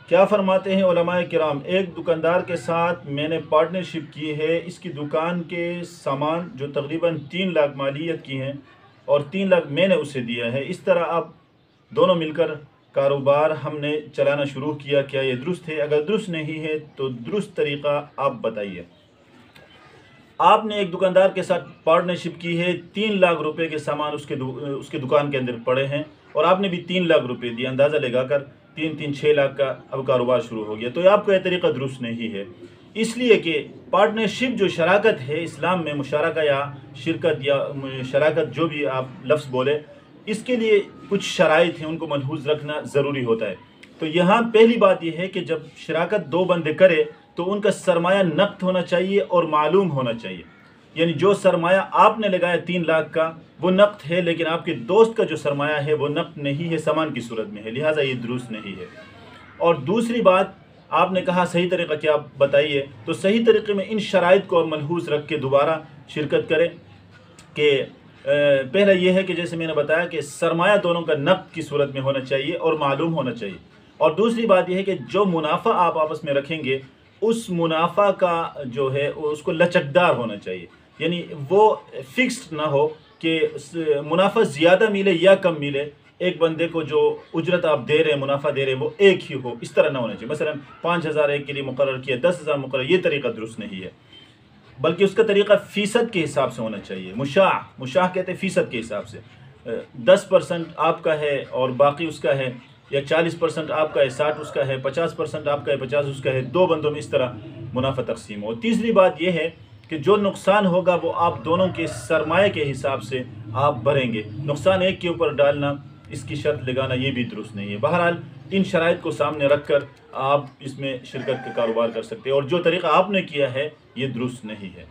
کیا فرماتے ہیں علماء کرام، ایک دکاندار کے ساتھ میں نے پارٹنرشپ کی ہے، اس کی دکان کے سامان جو تقریباً 3 لاکھ مالیت کی ہیں اور 3 لاکھ میں نے اسے دیا ہے، اس طرح آپ دونوں مل کر کاروبار ہم نے چلانا شروع کیا، کیا یہ درست ہے؟ اگر درست نہیں ہے تو درست طریقہ آپ بتائیے۔ آپ نے ایک دکاندار کے ساتھ پارٹنرشپ کی ہے، 3 لاکھ روپے کے سامان اس کے دکان کے اندر پڑے ہیں اور آپ نے بھی 3 لاکھ روپے دیا، اندازہ لگا کر 6 لاکھ کا اب کاروبار شروع ہو گیا، تو یہ آپ کا یہ طریقہ درست نہیں ہے۔ اس لیے کہ پارٹنرشپ جو شراکت ہے اسلام میں، مشارکہ یا شرکت یا شراکت جو بھی آپ لفظ بولے، اس کے لیے کچھ شرائط ہیں، ان کو ملحوظ رکھنا ضروری ہوتا ہے۔ تو یہاں پہلی بات یہ ہے کہ جب شراکت 2 بندے کرے تو ان کا سرمایہ نقد ہونا چاہیے اور معلوم ہونا چاہیے، یعنی جو سرمایہ آپ نے لگایا 3 لاکھ کا وہ نقد ہے، لیکن آپ کے دوست کا جو سرمایہ ہے وہ نقد نہیں ہے، سامان کی صورت میں ہے، لہٰذا یہ درست نہیں ہے۔ اور دوسری بات، آپ نے کہا صحیح طریقہ کیا بتائیے، تو صحیح طریقے میں ان شرائط کو ملحوظ رکھ کے دوبارہ شرکت کریں کہ پہلا یہ ہے کہ جیسے میں نے بتایا کہ سرمایہ دونوں کا نقد کی صورت میں ہونا چاہیے اور معلوم ہونا چاہیے، اور دوسری بات یہ ہے کہ جو منافع آپ آپس میں رکھیں گے اس منافع کا جو ہے اس کو لچکدار ہونا چاہیے، یعنی وہ فکسڈ نہ ہو کہ منافع زیادہ ملے یا کم ملے، ایک بندے کو جو اجرت آپ دے رہے ہیں، منافع دے رہے ہیں، وہ ایک ہی ہو، اس طرح نہ ہونا چاہیے۔ مثلا 5,000 ایک کے لیے مقرر کیا، 10,000 مقرر، یہ طریقہ درست نہیں ہے، بلکہ اس کا طریقہ فیصد کے حساب سے ہونا چاہیے۔ مشاع کہتے ہیں فیصد کے حساب سے، 10% آپ کا ہے اور باقی اس کا ہے، یا 40% آپ کا ہے، 60 اس کا ہے، 50% آپ کا ہے، 50 اس کا ہے، 2 بندوں میں اس طرح منافع تقسیم ہو۔ تیسری بات یہ ہے کہ جو نقصان ہوگا وہ آپ دونوں کے سرمایہ کے حساب سے آپ بھریں گے، نقصان ایک کے اوپر ڈالنا، اس کی شرط لگانا یہ بھی درست نہیں ہے۔ بہرحال ان شرائط کو سامنے رکھ کر آپ اس میں شرکت کا کاروبار کر سکتے ہیں، اور جو طریقہ آپ نے کیا ہے یہ درست نہیں ہے۔